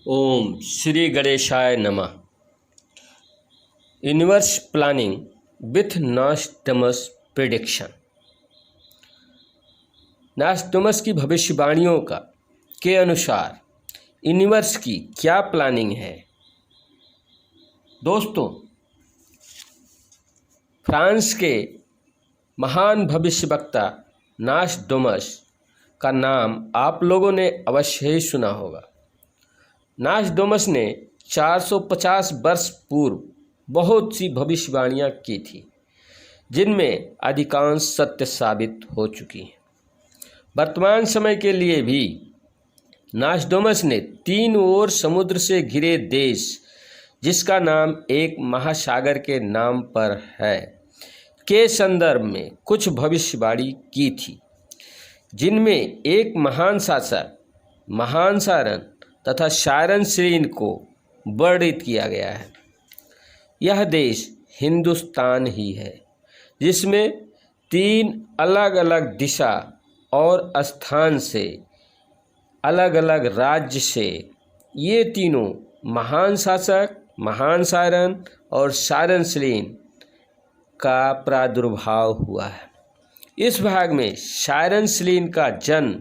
ओम श्री गणेशाय नमः। Universe planning with Nostradamus prediction. Nostradamus की भविष्यवाणियों के अनुसार यूनिवर्स की क्या प्लानिंग है। दोस्तों, फ्रांस के महान भविष्यवक्ता नॉस्ट्रडमस का नाम आप लोगों ने अवश्य ही सुना होगा। नॉस्ट्रडमस ने 450 वर्ष पूर्व बहुत सी भविष्यवाणियां की थी, जिनमें अधिकांश सत्य साबित हो चुकी हैं। वर्तमान समय के लिए भी नॉस्ट्रडमस ने 3 ओर समुद्र से घिरे देश, जिसका नाम एक महासागर के नाम पर है, के संदर्भ में कुछ भविष्यवाणी की थी, जिनमें एक महान शासक, महान सारण तथा सारण श्रेणी को वर्णित किया गया है। यह देश हिंदुस्तान ही है, जिसमें 3 अलग अलग दिशा और स्थान से, अलग अलग राज्य से ये तीनों महान शासक, महान सारण और सारण श्रेणी का प्रादुर्भाव हुआ है। इस भाग में सारण श्रेणी का जन्म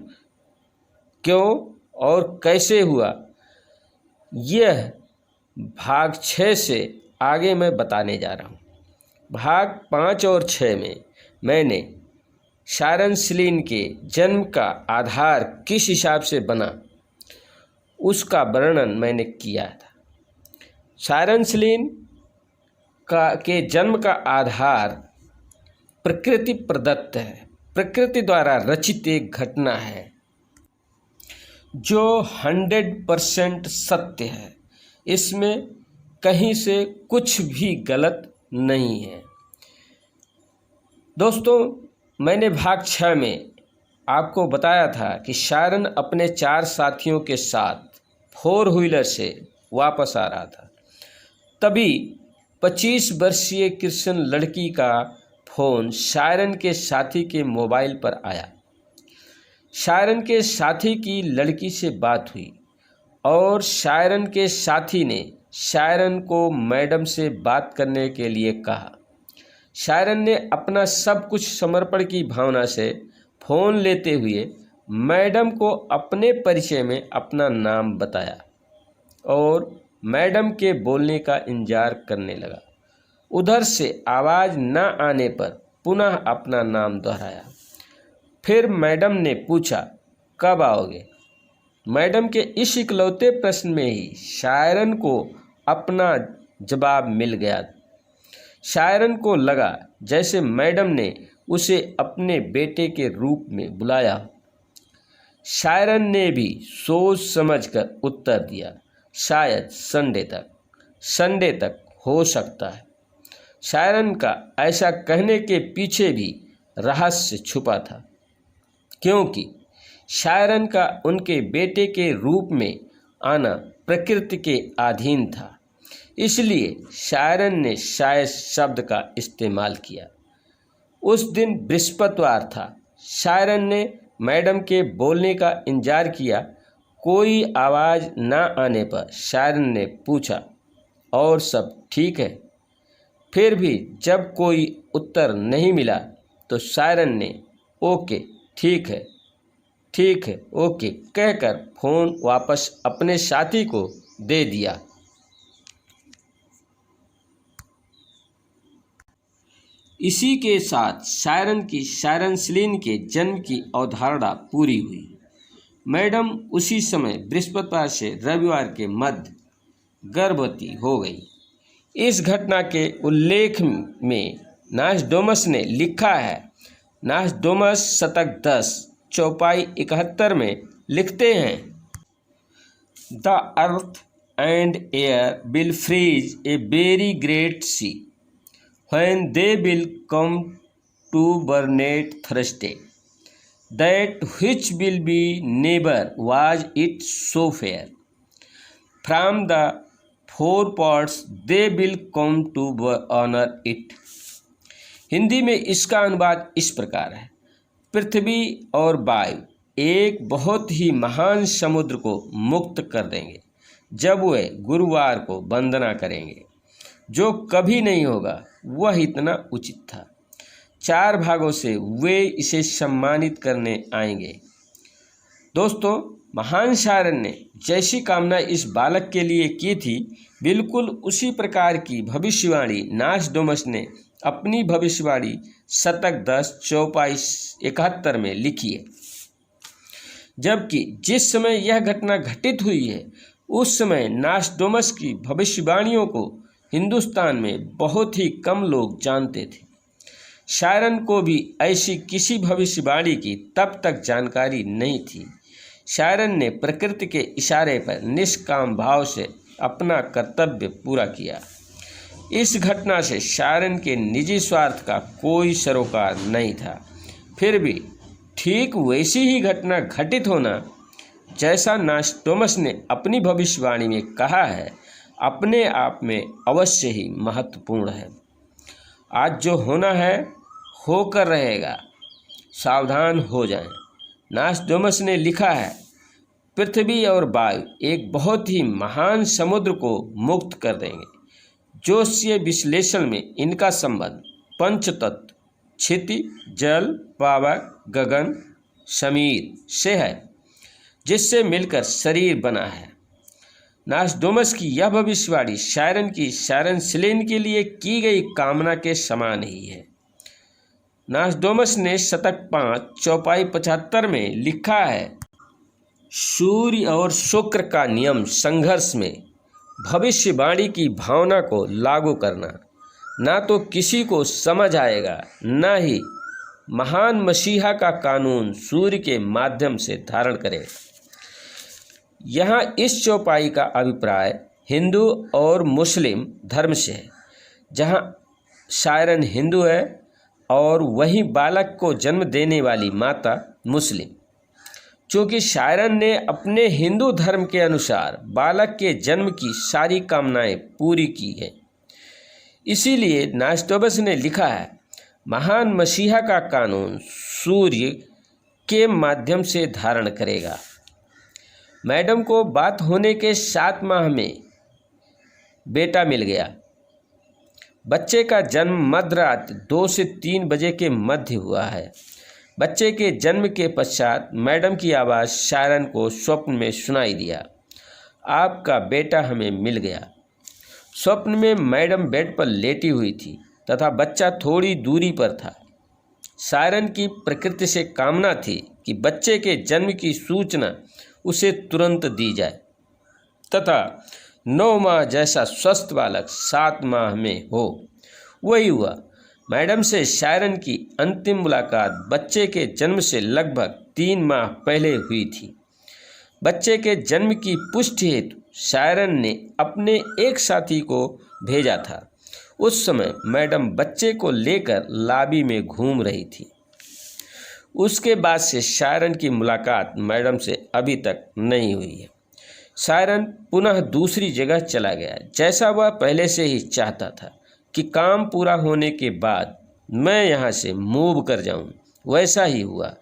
क्यों और कैसे हुआ, यह भाग 6 से आगे मैं बताने जा रहा हूँ। भाग 5 और 6 में मैंने सारण श्रेणी के जन्म का आधार किस हिसाब से बना, उसका वर्णन मैंने किया था। सारण श्रेणी के जन्म का आधार प्रकृति प्रदत्त है, प्रकृति द्वारा रचित एक घटना है जो 100% सत्य है। इसमें कहीं से कुछ भी गलत नहीं है। दोस्तों, मैंने भाग 6 में आपको बताया था कि सारण अपने 4 साथियों के साथ 4 व्हीलर से वापस आ रहा था। तभी 25 वर्षीय कृष्ण लड़की का फ़ोन सारण के साथी के मोबाइल पर आया। सारण के साथी की लड़की से बात हुई और सारण के साथी ने सारण को मैडम से बात करने के लिए कहा। सारण ने अपना सब कुछ समर्पण की भावना से फ़ोन लेते हुए मैडम को अपने परिचय में अपना नाम बताया और मैडम के बोलने का इंतजार करने लगा। उधर से आवाज़ न आने पर पुनः अपना नाम दोहराया। फिर मैडम ने पूछा, कब आओगे? मैडम के इस इकलौते प्रश्न में ही सारण को अपना जवाब मिल गया। सारण को लगा जैसे मैडम ने उसे अपने बेटे के रूप में बुलाया। सारण ने भी सोच समझकर उत्तर दिया, शायद संडे तक हो सकता है। सारण का ऐसा कहने के पीछे भी रहस्य छुपा था, क्योंकि सारण का उनके बेटे के रूप में आना प्रकृति के अधीन था। इसलिए सारण ने शायद शब्द का इस्तेमाल किया। उस दिन बृहस्पतिवार था। सारण ने मैडम के बोलने का इंतजार किया। कोई आवाज़ न आने पर सारण ने पूछा, और सब ठीक है? फिर भी जब कोई उत्तर नहीं मिला तो सारण ने ओके ठीक है ओके कहकर फ़ोन वापस अपने साथी को दे दिया। इसी के साथ सारण की सारण श्रेणी के जन्म की अवधारणा पूरी हुई। मैडम उसी समय बृहस्पतिवार से रविवार के मध्य गर्भवती हो गई। इस घटना के उल्लेख में नॉस्ट्रडमस ने लिखा है। नॉस्ट्रडमस शतक 10 चौपाई 71 में लिखते हैं, the earth and air will freeze a very great sea when they will come to burnet Thursday, that which will be never was it so fair. From the 4 parts they will come to honor it. Hindi में इसका अनुवाद इस प्रकार है, पृथ्वी और वायु एक बहुत ही महान समुद्र को मुक्त कर देंगे, जब वे गुरुवार को वंदना करेंगे, जो कभी नहीं होगा वह इतना उचित था। 4 भागों से वे इसे सम्मानित करने आएंगे। दोस्तों, महान शायरन ने जैसी कामना इस बालक के लिए की थी, बिल्कुल उसी प्रकार की भविष्यवाणी नॉस्ट्रडेमस ने अपनी भविष्यवाणी शतक 10 चौपाई 71 में लिखी है। जबकि जिस समय यह घटना घटित हुई है, उस समय नॉस्ट्रडेमस की भविष्यवाणियों को हिंदुस्तान में बहुत ही कम लोग जानते थे। शायरन को भी ऐसी किसी भविष्यवाणी की तब तक जानकारी नहीं थी। शायरन ने प्रकृति के इशारे पर निष्काम भाव से अपना कर्तव्य पूरा किया। इस घटना से शायरन के निजी स्वार्थ का कोई सरोकार नहीं था। फिर भी ठीक वैसी ही घटना घटित होना, जैसा नॉस्ट्रडेमस ने अपनी भविष्यवाणी में कहा है, अपने आप में अवश्य ही महत्वपूर्ण है। आज जो होना है होकर रहेगा, सावधान हो जाएं। नॉस्ट्रडेमस ने लिखा है, पृथ्वी और वायु एक बहुत ही महान समुद्र को मुक्त कर देंगे। ज्योतिषीय विश्लेषण में इनका संबंध पंचतत्व क्षिति, जल, पावक, गगन, समीर से है, जिससे मिलकर शरीर बना है। नॉस्ट्रडेमस की यह भविष्यवाणी शायरन की शायरनशिलेन के लिए की गई कामना के समान ही है। नॉस्ट्रडेमस ने शतक 5 चौपाई 75 में लिखा है, सूर्य और शुक्र का नियम संघर्ष में भविष्यवाणी की भावना को लागू करना ना तो किसी को समझ आएगा, ना ही महान मसीहा का कानून सूर्य के माध्यम से धारण करेगा। यहाँ इस चौपाई का अभिप्राय हिंदू और मुस्लिम धर्म से है, जहाँ शायरन हिंदू है और वहीं बालक को जन्म देने वाली माता मुस्लिम। चूँकि शायरन ने अपने हिंदू धर्म के अनुसार बालक के जन्म की सारी कामनाएं पूरी की हैं, इसीलिए नॉस्ट्रडेमस ने लिखा है, महान मसीहा का कानून सूर्य के माध्यम से धारण करेगा। मैडम को बात होने के 7 माह में बेटा मिल गया। बच्चे का जन्म मध्यरात 2 से 3 बजे के मध्य हुआ है। बच्चे के जन्म के पश्चात मैडम की आवाज़ शायरन को स्वप्न में सुनाई दिया, आपका बेटा हमें मिल गया। स्वप्न में मैडम बेड पर लेटी हुई थी तथा बच्चा थोड़ी दूरी पर था। शायरन की प्रकृति से कामना थी कि बच्चे के जन्म की सूचना उसे तुरंत दी जाए तथा 9 माह जैसा स्वस्थ बालक 7 माह में हो। वही हुआ। मैडम से शायरन की अंतिम मुलाकात बच्चे के जन्म से लगभग 3 माह पहले हुई थी। बच्चे के जन्म की पुष्टि हेतु शायरन ने अपने एक साथी को भेजा था। उस समय मैडम बच्चे को लेकर लॉबी में घूम रही थी। उसके बाद से शायरन की मुलाकात मैडम से अभी तक नहीं हुई है। शायरन पुनः दूसरी जगह चला गया, जैसा वह पहले से ही चाहता था कि काम पूरा होने के बाद मैं यहाँ से मूव कर जाऊँ। वैसा ही हुआ।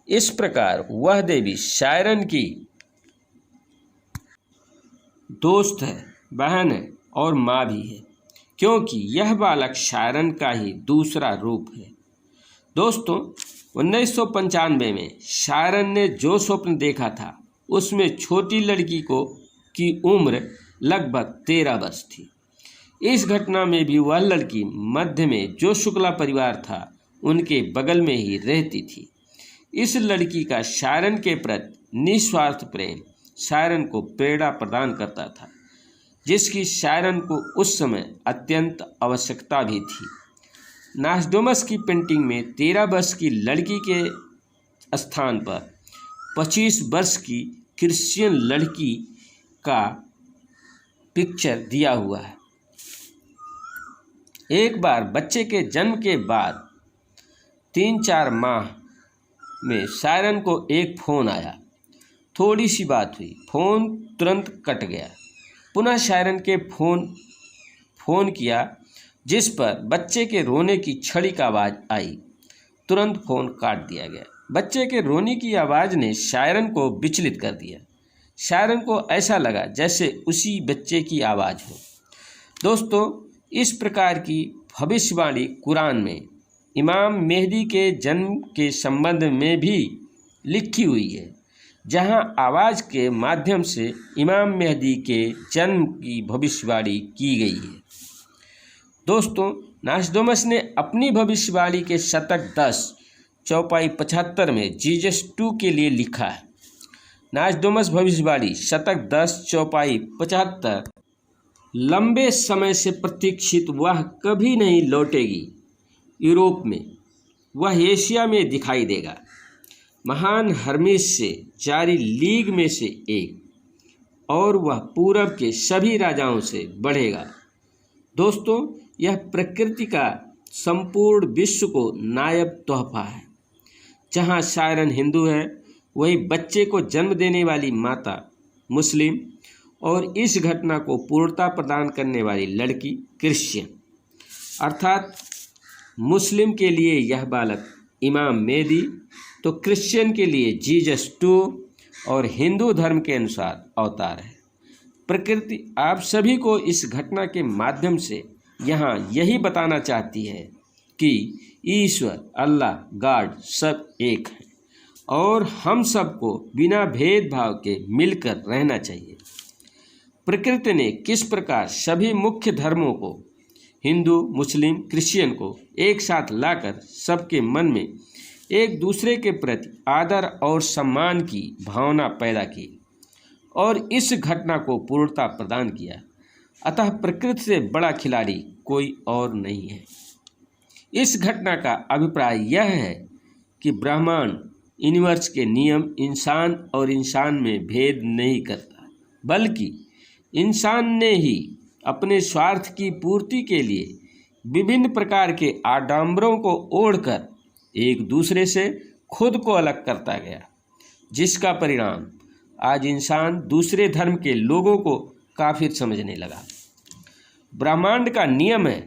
इस प्रकार वह देवी शायरन की दोस्त है, बहन है और माँ भी है, क्योंकि यह बालक शायरन का ही दूसरा रूप है। दोस्तों, 1995 में शायरन ने जो स्वप्न देखा था, उसमें छोटी लड़की की उम्र लगभग 13 वर्ष थी। इस घटना में भी वह लड़की मध्य में जो शुक्ला परिवार था, उनके बगल में ही रहती थी। इस लड़की का शायरन के प्रति निस्वार्थ प्रेम शायरन को प्रेरणा प्रदान करता था, जिसकी शायरन को उस समय अत्यंत आवश्यकता भी थी। नॉस्ट्रडेमस की पेंटिंग में 13 वर्ष की लड़की के स्थान पर 25 वर्ष की क्रिश्चियन लड़की का पिक्चर दिया हुआ है। एक बार बच्चे के जन्म के बाद 3-4 माह में शायरन को एक फ़ोन आया। थोड़ी सी बात हुई, फ़ोन तुरंत कट गया। पुनः शायरन के फ़ोन किया, जिस पर बच्चे के रोने की छड़ी का आवाज़ आई। तुरंत फ़ोन काट दिया गया। बच्चे के रोने की आवाज़ ने शायरन को विचलित कर दिया। शायरन को ऐसा लगा जैसे उसी बच्चे की आवाज़ हो। दोस्तों, इस प्रकार की भविष्यवाणी कुरान में इमाम मेहदी के जन्म के संबंध में भी लिखी हुई है, जहां आवाज़ के माध्यम से इमाम मेहदी के जन्म की भविष्यवाणी की गई है। दोस्तों, नास्टोडमस ने अपनी भविष्यवाणी के शतक 10 चौपाई 75 में जीसस 2 के लिए लिखा है। नास्टोडमस भविष्यवाणी शतक 10 चौपाई 75, लंबे समय से प्रतीक्षित वह कभी नहीं लौटेगी यूरोप में, वह एशिया में दिखाई देगा, महान हर्मेस से जारी लीग में से एक, और वह पूरब के सभी राजाओं से बढ़ेगा। दोस्तों, यह प्रकृति का संपूर्ण विश्व को नायब तोहफा है। जहाँ शायरन हिंदू है, वही बच्चे को जन्म देने वाली माता मुस्लिम, और इस घटना को पूर्णता प्रदान करने वाली लड़की क्रिश्चियन। अर्थात मुस्लिम के लिए यह बालक इमाम मेहदी, तो क्रिश्चियन के लिए जीसस 2 और हिंदू धर्म के अनुसार अवतार है। प्रकृति आप सभी को इस घटना के माध्यम से यहाँ यही बताना चाहती है कि ईश्वर, अल्लाह, गॉड सब एक है और हम सबको बिना भेदभाव के मिलकर रहना चाहिए। प्रकृति ने किस प्रकार सभी मुख्य धर्मों को, हिंदू, मुस्लिम, क्रिश्चियन को एक साथ लाकर सबके मन में एक दूसरे के प्रति आदर और सम्मान की भावना पैदा की और इस घटना को पूर्णता प्रदान किया। अतः प्रकृति से बड़ा खिलाड़ी कोई और नहीं है। इस घटना का अभिप्राय यह है कि ब्रह्मांड, यूनिवर्स के नियम इंसान और इंसान में भेद नहीं करता, बल्कि इंसान ने ही अपने स्वार्थ की पूर्ति के लिए विभिन्न प्रकार के आडंबरों को ओढ़कर एक दूसरे से खुद को अलग करता गया, जिसका परिणाम आज इंसान दूसरे धर्म के लोगों को काफिर समझने लगा। ब्रह्मांड का नियम है,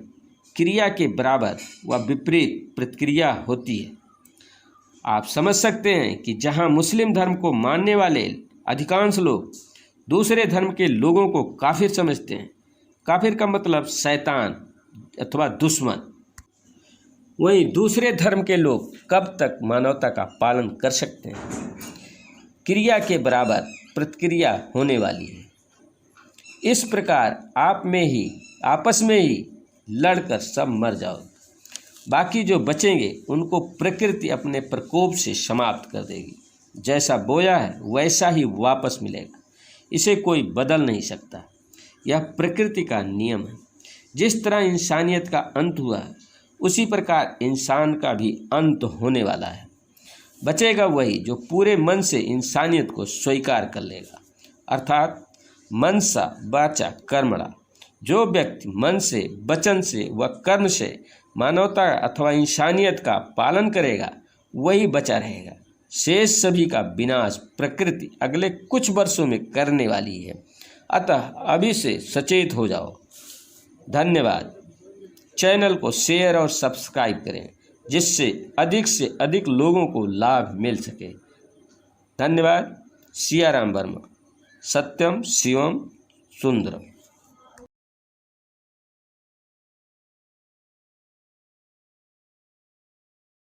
क्रिया के बराबर व विपरीत प्रतिक्रिया होती है। आप समझ सकते हैं कि जहां मुस्लिम धर्म को मानने वाले अधिकांश लोग दूसरे धर्म के लोगों को काफिर समझते हैं, काफिर का मतलब शैतान अथवा दुश्मन, वहीं दूसरे धर्म के लोग कब तक मानवता का पालन कर सकते हैं? क्रिया के बराबर प्रतिक्रिया होने वाली है। इस प्रकार आपस में ही लड़कर सब मर जाओ, बाकी जो बचेंगे उनको प्रकृति अपने प्रकोप से समाप्त कर देगी। जैसा बोया है वैसा ही वापस मिलेगा, इसे कोई बदल नहीं सकता। यह प्रकृति का नियम है। जिस तरह इंसानियत का अंत हुआ है, उसी प्रकार इंसान का भी अंत होने वाला है। बचेगा वही जो पूरे मन से इंसानियत को स्वीकार कर लेगा, अर्थात मनसा वाचा कर्मणा। जो व्यक्ति मन से, वचन से व कर्म से मानवता अथवा इंसानियत का पालन करेगा, वही बचा रहेगा। शेष सभी का विनाश प्रकृति अगले कुछ वर्षों में करने वाली है। अतः अभी से सचेत हो जाओ। धन्यवाद। चैनल को शेयर और सब्सक्राइब करें, जिससे से अधिक लोगों को लाभ मिल सके। धन्यवाद। सियाराम वर्मा। सत्यम शिवम सुंदरम।